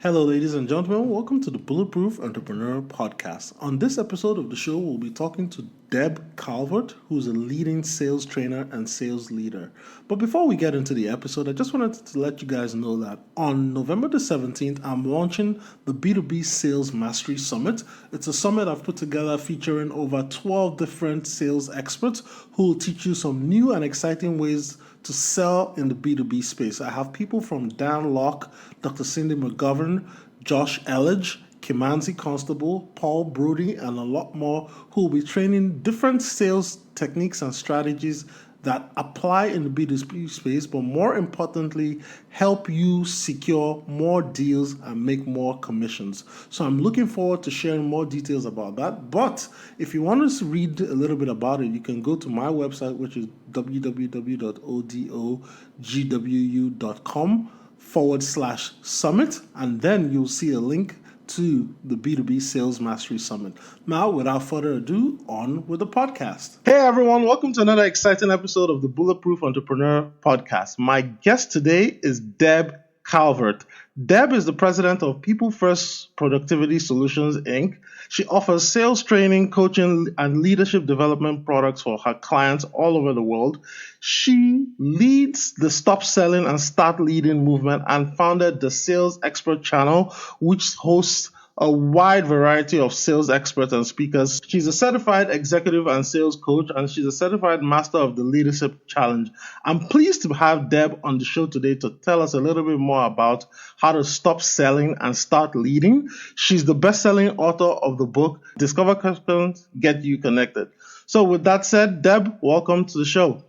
Hello, ladies and gentlemen. Welcome to the Bulletproof Entrepreneur Podcast. On this episode of the show, we'll be talking to Deb Calvert, who's a leading sales trainer and sales leader. But before we get into the episode, I just wanted to let you guys know that on November the 17th, I'm launching the B2B Sales Mastery Summit. It's a summit I've put together featuring over 12 different sales experts who will teach you some new and exciting ways to sell in the B2B space. I have people from Dan Locke, Dr. Cindy McGovern, Josh Elledge, Kimanzi Constable, Paul Brody, and a lot more who will be training different sales techniques and strategies that apply in the B2B space, but more importantly, help you secure more deals and make more commissions. So I'm looking forward to sharing more details about that. But if you want to read a little bit about it, you can go to my website, which is www.odogwu.com/summit, and then you'll see a link to the B2B Sales Mastery Summit. Now, without further ado, on with the podcast. Hey everyone, welcome to another exciting episode of the Bulletproof Entrepreneur Podcast. My guest today is Deb Calvert. Deb is the president of People First Productivity Solutions, Inc. She offers sales training, coaching, and leadership development products for her clients all over the world. She leads the Stop Selling and Start Leading movement and founded the Sales Expert Channel, which hosts a wide variety of sales experts and speakers. She's a certified executive and sales coach, and she's a certified master of the Leadership Challenge. I'm pleased to have Deb on the show today to tell us a little bit more about how to stop selling and start leading. She's the best-selling author of the book, Discover Customers, Get You Connected. So with that said, Deb, welcome to the show.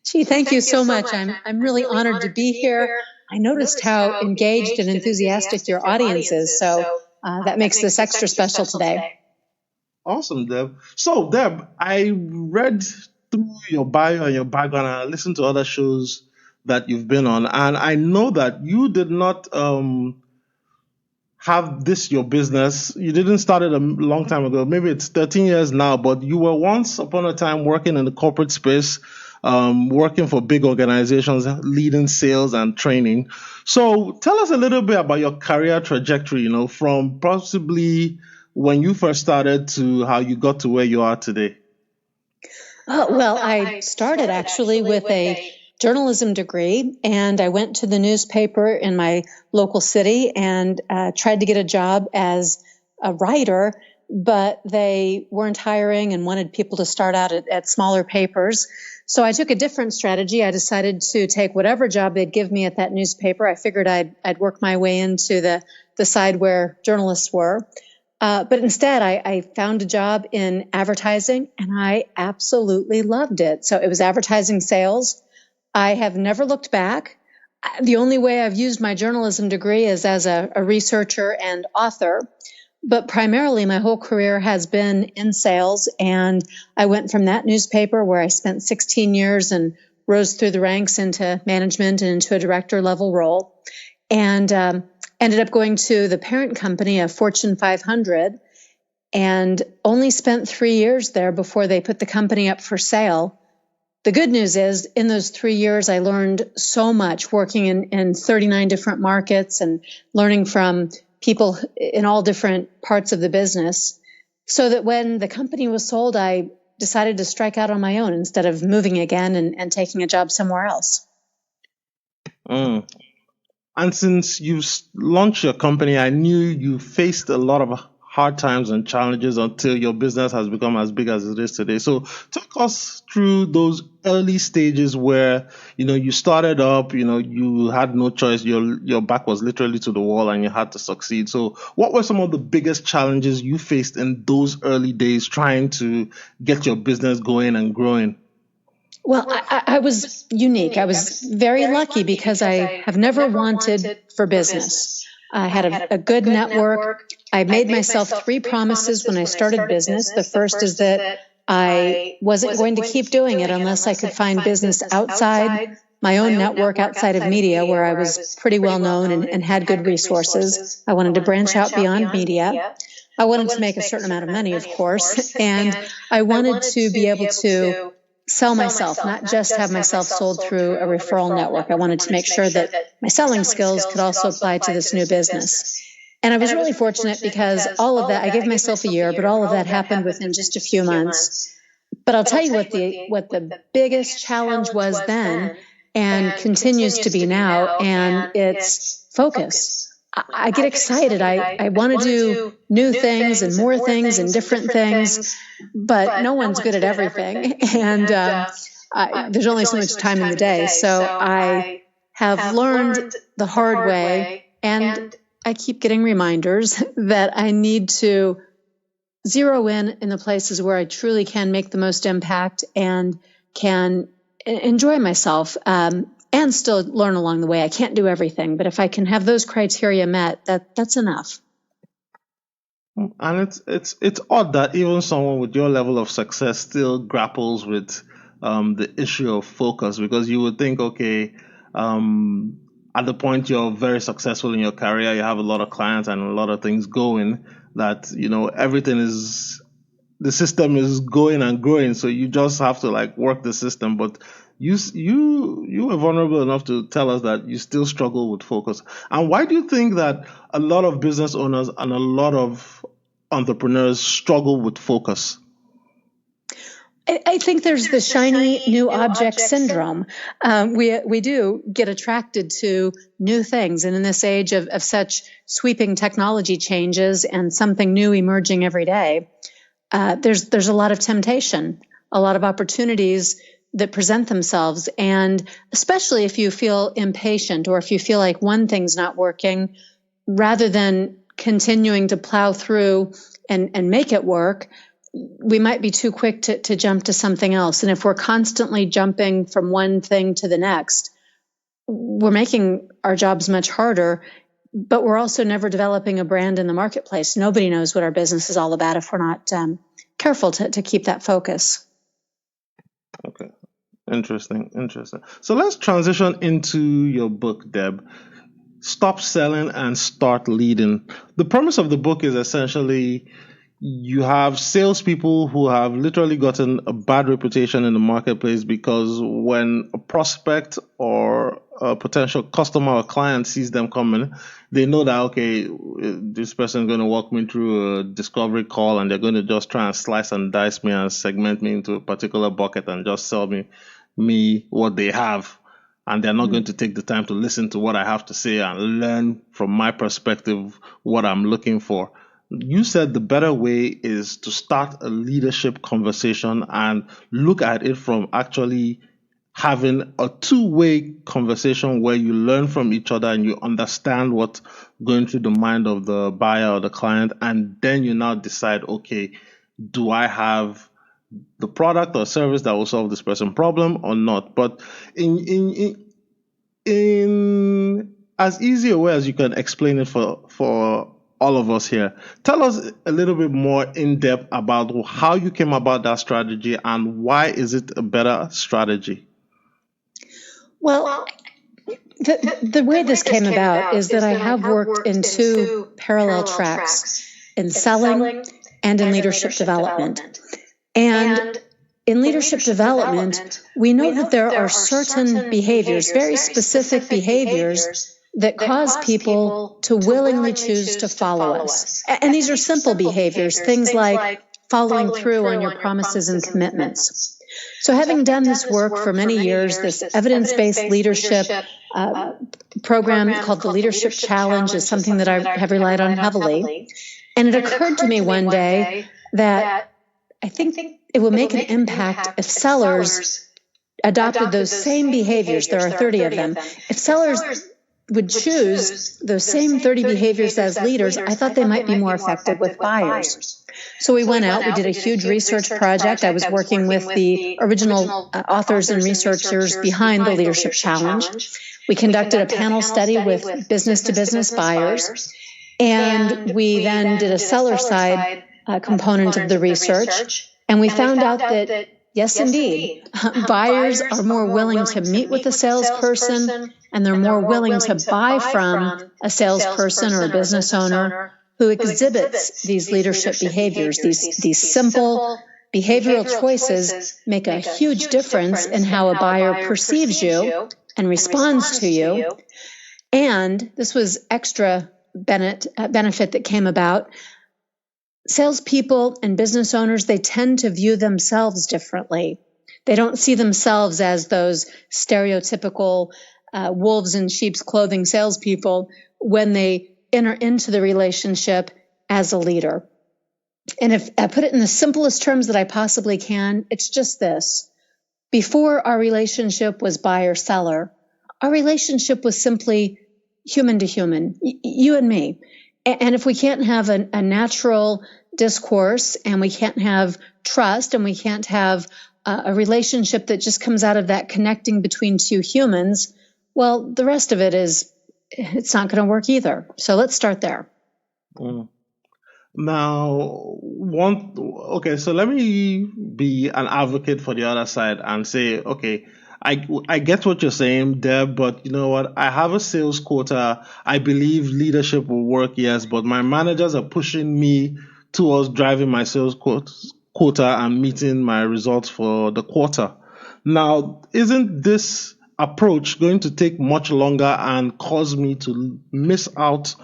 Gee, thank you so much. I'm really honored to be here. I noticed how engaged and enthusiastic your audience is, so that makes this extra special today. Awesome, Deb. So, Deb, I read through your bio and your background, and I listened to other shows that you've been on, and I know that you did not have this your business. You didn't start it a long time ago. Maybe it's 13 years now, but you were once upon a time working in the corporate space, working for big organizations, leading sales and training. So tell us a little bit about your career trajectory, from possibly when you first started to how you got to where you are today. Well, I started actually with a journalism degree, and I went to the newspaper in my local city and tried to get a job as a writer, but they weren't hiring and wanted people to start out at smaller papers. So I took a different strategy. I decided to take whatever job they'd give me at that newspaper. I figured I'd work my way into the side where journalists were. But instead, I found a job in advertising, and I absolutely loved it. So it was advertising sales. I have never looked back. The only way I've used my journalism degree is as a researcher and author. But primarily, my whole career has been in sales, and I went from that newspaper where I spent 16 years and rose through the ranks into management and into a director level role, and ended up going to the parent company of Fortune 500, and only spent 3 years there before they put the company up for sale. The good news is, in those 3 years, I learned so much working in 39 different markets and learning from people in all different parts of the business, so that when the company was sold, I decided to strike out on my own instead of moving again and taking a job somewhere else. And since you launched your company, I knew you faced a lot of hard times and challenges until your business has become as big as it is today. So talk us through those early stages where, you started up, you had no choice. Your back was literally to the wall and you had to succeed. So what were some of the biggest challenges you faced in those early days trying to get your business going and growing? Well, I was unique. I was very lucky because I have never wanted for business. I had a good network. I made myself 3 promises when I started business. The first is that I wasn't going to keep doing it unless I could find business outside my own network, outside of media, where I was pretty well known and had good resources. I wanted to branch out beyond media. I wanted to make a certain amount of money, of course, and I wanted to be able to sell myself, not just have myself sold through a referral network. I wanted to make sure that my selling skills could also apply to this new business. And I was really fortunate because all of that, I gave myself a year, but all of that happened within just a few months. But I'll tell you what the biggest challenge was then and continues to be now, and it's focus. I get excited. I want to do new things and more things and different things, but no one's good at everything. And there's only so much time in the day. So I have learned the hard way, and I keep getting reminders that I need to zero in the places where I truly can make the most impact and can enjoy myself. And still learn along the way. I can't do everything, but if I can have those criteria met, that's enough. And it's odd that even someone with your level of success still grapples with the issue of focus, because you would think, okay, at the point you're very successful in your career, you have a lot of clients and a lot of things going, that everything is, the system is going and growing, so you just have to work the system. But you were vulnerable enough to tell us that you still struggle with focus. And why do you think that a lot of business owners and a lot of entrepreneurs struggle with focus? I think there's the shiny new object syndrome. We do get attracted to new things. And in this age of such sweeping technology changes and something new emerging every day, there's a lot of temptation, a lot of opportunities that present themselves. And especially if you feel impatient or if you feel like one thing's not working, rather than continuing to plow through and make it work, we might be too quick to jump to something else. And if we're constantly jumping from one thing to the next, we're making our jobs much harder, but we're also never developing a brand in the marketplace. Nobody knows what our business is all about if we're not careful to keep that focus. Okay. Interesting. So let's transition into your book, Deb. Stop Selling and Start Leading. The premise of the book is essentially you have salespeople who have literally gotten a bad reputation in the marketplace because when a prospect or a potential customer or client sees them coming, they know that, okay, this person is going to walk me through a discovery call and they're going to just try and slice and dice me and segment me into a particular bucket and just sell me what they have. And they're not going to take the time to listen to what I have to say and learn from my perspective what I'm looking for. You said the better way is to start a leadership conversation and look at it from actually having a two-way conversation where you learn from each other and you understand what's going through the mind of the buyer or the client, and then you now decide, okay, do I have the product or service that will solve this person's problem or not? But in as easy a way as you can explain it for all of us here, tell us a little bit more in depth about how you came about that strategy and why is it a better strategy? Well, the way this came about is that I have worked in two parallel tracks, in selling and in leadership development. And in leadership development, we know that there are certain behaviors, very specific behaviors, that cause people to willingly choose to follow us. And these are simple behaviors, things like following through on your promises and commitments. So having done this work for many years, this evidence-based leadership program called the Leadership Challenge is something that I have relied on heavily. And it occurred to me one day that I think it would make an impact if sellers adopted those same behaviors. There are 30 of them. If sellers would choose those same 30 behaviors as leaders, I thought they might be more effective with buyers. So we went out, we did a huge research project. I was working with the original authors and researchers behind the Leadership Challenge. We conducted a panel study with business-to-business buyers, and we then did a seller-side component of the research, and we found out that, yes, indeed, buyers are more willing to meet with a salesperson, and they're more willing to buy from a salesperson or a business owner who exhibits these leadership behaviors, these simple, Behavioral choices make a huge difference in how a buyer perceives you and responds to you. And this was extra benefit that came about. Salespeople and business owners, they tend to view themselves differently. They don't see themselves as those stereotypical wolves in sheep's clothing salespeople when they enter into the relationship as a leader. And if I put it in the simplest terms that I possibly can, it's just this. Before our relationship was buyer-seller, our relationship was simply human to human, you and me. And if we can't have a natural discourse, and we can't have trust, and we can't have a relationship that just comes out of that connecting between two humans, well, the rest of it's not going to work either. So let's start there. Now, so let me be an advocate for the other side and say, okay, I get what you're saying, Deb, but you know what? I have a sales quota. I believe leadership will work, yes, but my managers are pushing me towards driving my sales quota and meeting my results for the quarter. Now, isn't this approach going to take much longer and cause me to miss out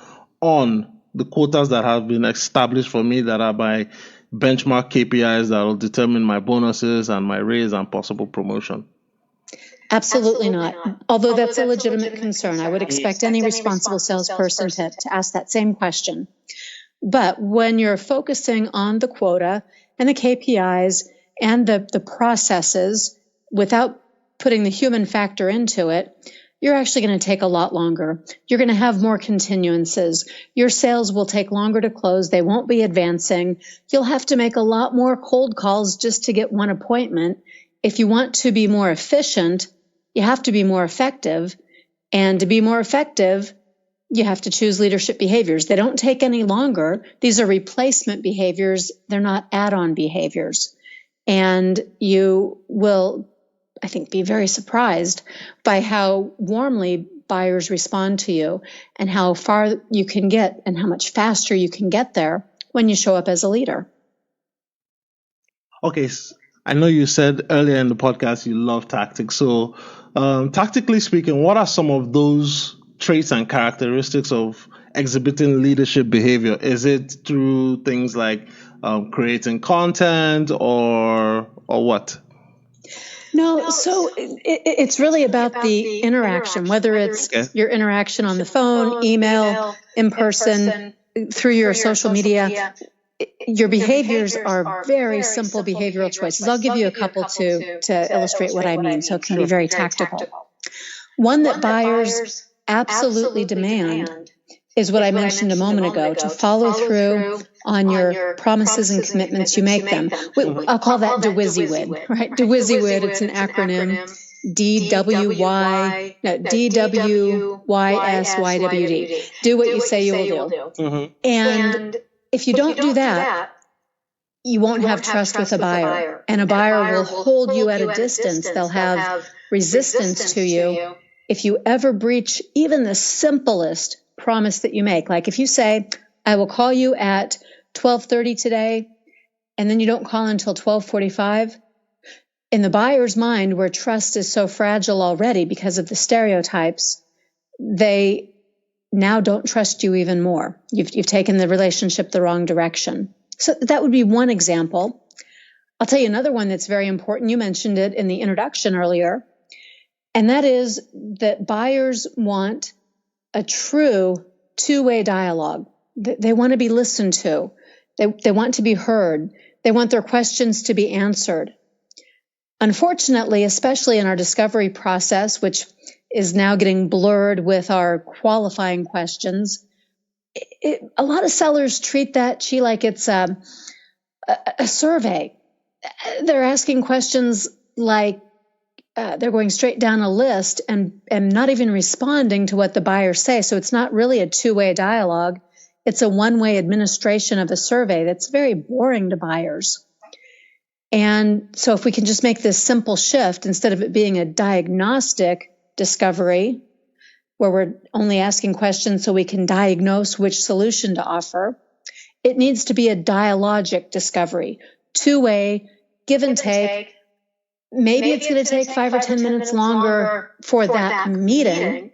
on the quotas that have been established for me, that are by benchmark KPIs that will determine my bonuses and my raise and possible promotion? Absolutely not. Although that's a legitimate concern. I would expect any responsible salesperson to ask that same question. But when you're focusing on the quota and the KPIs and the processes without putting the human factor into it, you're actually going to take a lot longer. You're going to have more continuances. Your sales will take longer to close. They won't be advancing. You'll have to make a lot more cold calls just to get one appointment. If you want to be more efficient, you have to be more effective. And to be more effective, you have to choose leadership behaviors. They don't take any longer. These are replacement behaviors. They're not add-on behaviors. And you will, I think, be very surprised by how warmly buyers respond to you and how far you can get and how much faster you can get there when you show up as a leader. Okay, I know you said earlier in the podcast you love tactics. So tactically speaking, what are some of those traits and characteristics of exhibiting leadership behavior? Is it through things like creating content or what? No, so it's really about the interaction, whether it's your interaction on the phone, email, in person, through your social media. Your behaviors are very simple behavioral choices. I'll give you a couple to illustrate what I mean, so it can be very tactical. One that buyers absolutely demand is what I mentioned a moment ago, to follow through on your promises and commitments you make them. I'll call that DWYSWD, right? DWYSWD, it's an acronym, DWYSYWD. Do what you say you will do. Mm-hmm. And if you don't do that, you won't have trust with a buyer. And a buyer will hold you at a distance. They'll have resistance to you if you ever breach even the simplest promise that you make. Like if you say, I will call you at 12:30 today, and then you don't call until 12:45, in the buyer's mind, where trust is so fragile already because of the stereotypes, they now don't trust you even more. You've taken the relationship the wrong direction. So that would be one example. I'll tell you another one that's very important. You mentioned it in the introduction earlier, and that is that buyers want a true two-way dialogue. They want to be listened to. They want to be heard. They want their questions to be answered. Unfortunately, especially in our discovery process, which is now getting blurred with our qualifying questions, a lot of sellers treat that, like it's a survey. They're asking questions like they're going straight down a list and not even responding to what the buyers say. So it's not really a two-way dialogue. It's a one-way administration of a survey that's very boring to buyers. And so if we can just make this simple shift, instead of it being a diagnostic discovery, where we're only asking questions so we can diagnose which solution to offer, it needs to be a dialogic discovery, two-way, give and take. Maybe it's going to take 5 or 10 minutes longer for that meeting,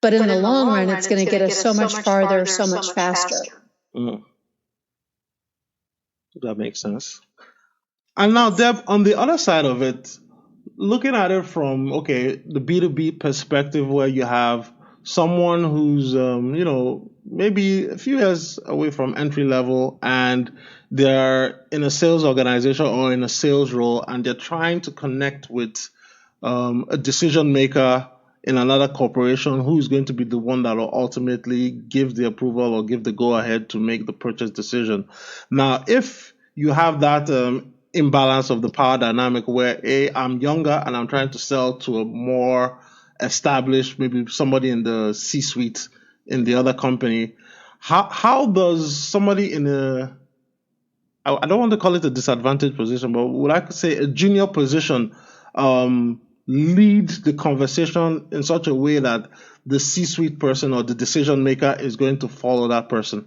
but in the long run, it's going to get us so much farther, so much faster. That makes sense. And now, Deb, on the other side of it, looking at it from, the B2B perspective, where you have someone who's, maybe a few years away from entry level, and they're in a sales organization or in a sales role, and they're trying to connect with a decision maker in another corporation who's going to be the one that will ultimately give the approval or give the go-ahead to make the purchase decision. Now, if you have that imbalance of the power dynamic where I'm younger and I'm trying to sell to a more established, maybe somebody in the C-suite in the other company, how does somebody in I don't want to call it a disadvantaged position, but would I say a junior position lead the conversation in such a way that the C-suite person or the decision maker is going to follow that person?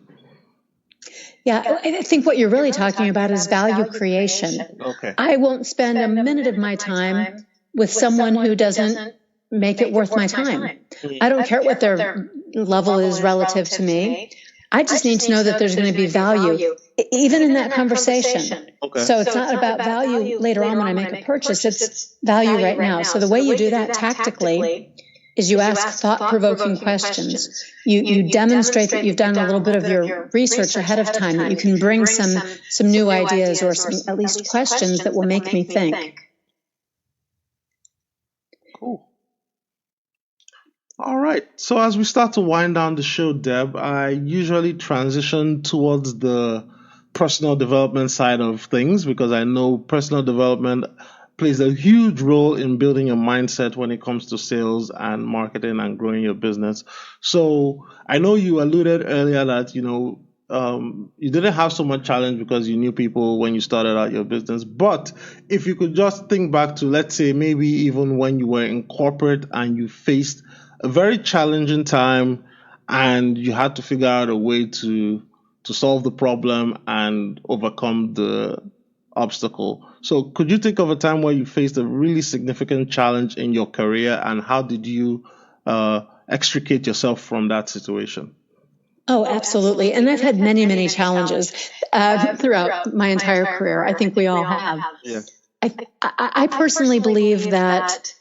Yeah, I think what you're really talking about is value creation. Okay. I won't spend a minute of my time with someone who doesn't make it worth my time. I don't care what their level is relative to me. I just need to know that there's going to be value, even in that conversation. Okay. So it's not about value later on when I make a purchase, it's value right now. So the way you do that tactically is you ask thought-provoking questions. You demonstrate that you've done a little bit of your research ahead of time, that you can bring some new ideas or some at least questions that will make me think. Cool. All right. So as we start to wind down the show, Deb, I usually transition towards the personal development side of things because I know personal development plays a huge role in building a mindset when it comes to sales and marketing and growing your business. So I know you alluded earlier that, you didn't have so much challenge because you knew people when you started out your business. But if you could just think back to, let's say, maybe even when you were in corporate and you faced a very challenging time and you had to figure out a way to solve the problem and overcome the obstacle. So could you think of a time where you faced a really significant challenge in your career, and how did you extricate yourself from that situation? Oh, absolutely. And I've had many, many challenges throughout my entire career. I think we all have. Yeah. I personally believe that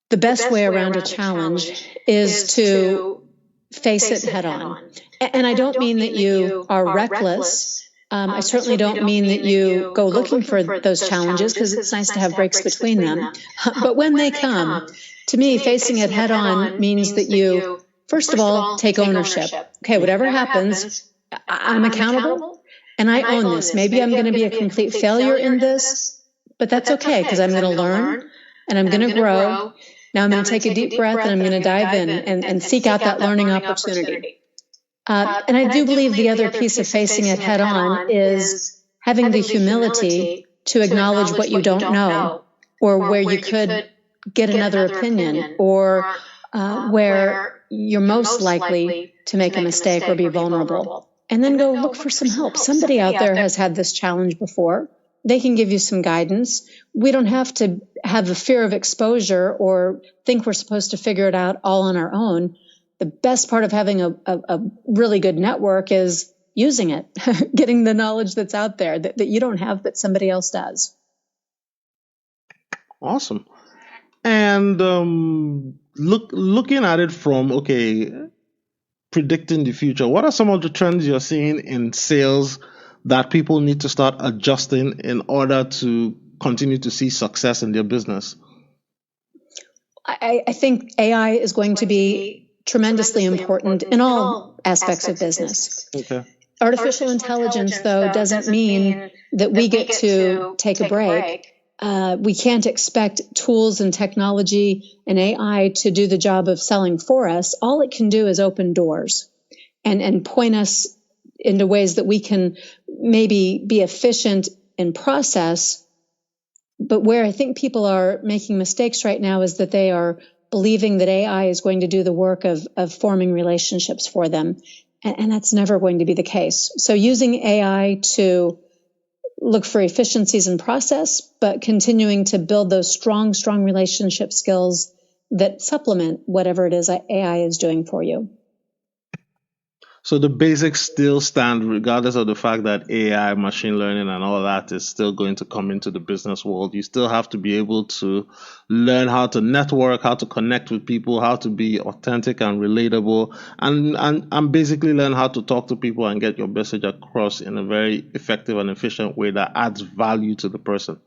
the best way around a challenge is to face it head on. And I don't mean that you are reckless. I certainly don't mean that you go looking for those challenges, because it's nice to have breaks between them. But when they come, to me, facing it head on means that you, first of all, take ownership. Okay, whatever happens, I'm accountable and I own this. Maybe I'm going to be a complete failure in this, but that's okay, because I'm going to learn and I'm going to grow. Now I'm going to take a deep breath and I'm going to dive in and seek out that learning opportunity. And I do believe the other piece of facing it head on is having the humility to acknowledge what you don't know, or where you could get another opinion, or where you're most likely to make a mistake or be vulnerable. And then go look for some help. Somebody out there has had this challenge before. They can give you some guidance. We don't have to have a fear of exposure or think we're supposed to figure it out all on our own. The best part of having a really good network is using it, getting the knowledge that's out there that you don't have, but somebody else does. Awesome. And looking at it from, predicting the future, what are some of the trends you're seeing in sales that people need to start adjusting in order to continue to see success in their business? I think AI is going to be tremendously important in all aspects of business. Okay. Artificial intelligence, though, doesn't mean that we get to take a break. We can't expect tools and technology and AI to do the job of selling for us. All it can do is open doors and point us into ways that we can maybe be efficient in process. But where I think people are making mistakes right now is that they are believing that AI is going to do the work of forming relationships for them. And that's never going to be the case. So using AI to look for efficiencies in process, but continuing to build those strong relationship skills that supplement whatever it is AI is doing for you. So the basics still stand regardless of the fact that AI, machine learning, and all that is still going to come into the business world. You still have to be able to learn how to network, how to connect with people, how to be authentic and relatable, and basically learn how to talk to people and get your message across in a very effective and efficient way that adds value to the person.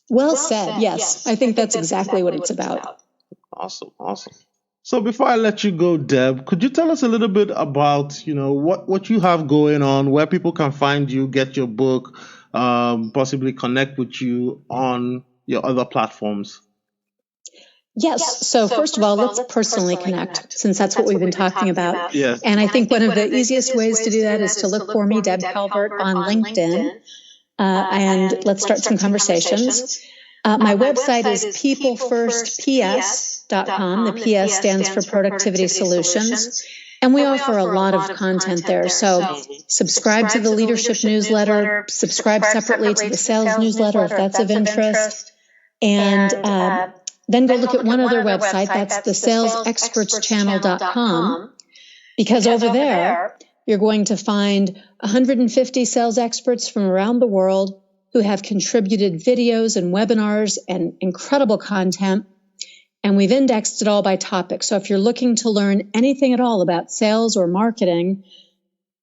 Well said. Yes, I think that's exactly what it's about. Awesome. So before I let you go, Deb, could you tell us a little bit about, what you have going on, where people can find you, get your book, possibly connect with you on your other platforms? Yes. So first of all, let's personally connect, since that's what we've been talking about. Yes. And I think one of the easiest ways to do that is to look for me, Deb Calvert, on LinkedIn, and let's start some conversations. My website is people-first..com. The PS stands for Productivity Solutions. And we offer a lot of content there. So subscribe to the leadership newsletter, subscribe separately to the sales newsletter if that's of interest. And then go look at one other website. That's the salesexpertschannel.com. Because over there, you're going to find 150 sales experts from around the world who have contributed videos and webinars and incredible content. And we've indexed it all by topic. So if you're looking to learn anything at all about sales or marketing,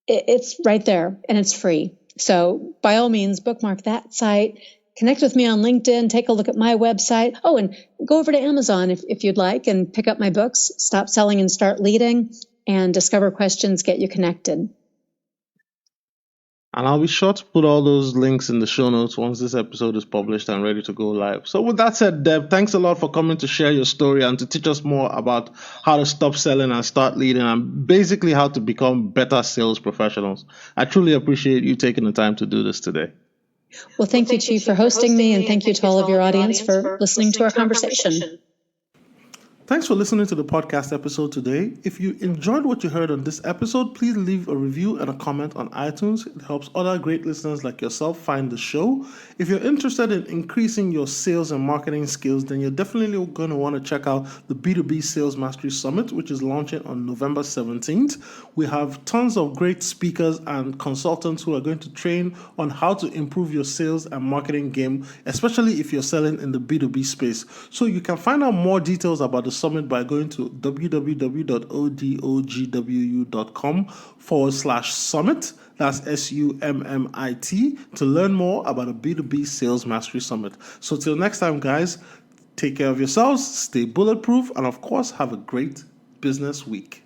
it's right there and it's free. So by all means, bookmark that site, connect with me on LinkedIn, take a look at my website. Oh, and go over to Amazon if you'd like and pick up my books, Stop Selling and Start Leading, and Discover Questions Get You Connected. And I'll be sure to put all those links in the show notes once this episode is published and ready to go live. So with that said, Deb, thanks a lot for coming to share your story and to teach us more about how to stop selling and start leading and basically how to become better sales professionals. I truly appreciate you taking the time to do this today. Well, thank you, Chief, for hosting me, and thank you to all of your audience for listening to our conversation. Thanks for listening to the podcast episode today. If you enjoyed what you heard on this episode, please leave a review and a comment on iTunes. It helps other great listeners like yourself find the show. If you're interested in increasing your sales and marketing skills, then you're definitely going to want to check out the B2B Sales Mastery Summit, which is launching on November 17th. We have tons of great speakers and consultants who are going to train on how to improve your sales and marketing game, especially if you're selling in the B2B space. So you can find out more details about the summit by going to www.odogwu.com/summit. That's SUMMIT to learn more about a B2B Sales Mastery Summit. So till next time, guys, take care of yourselves, stay bulletproof, and of course, have a great business week.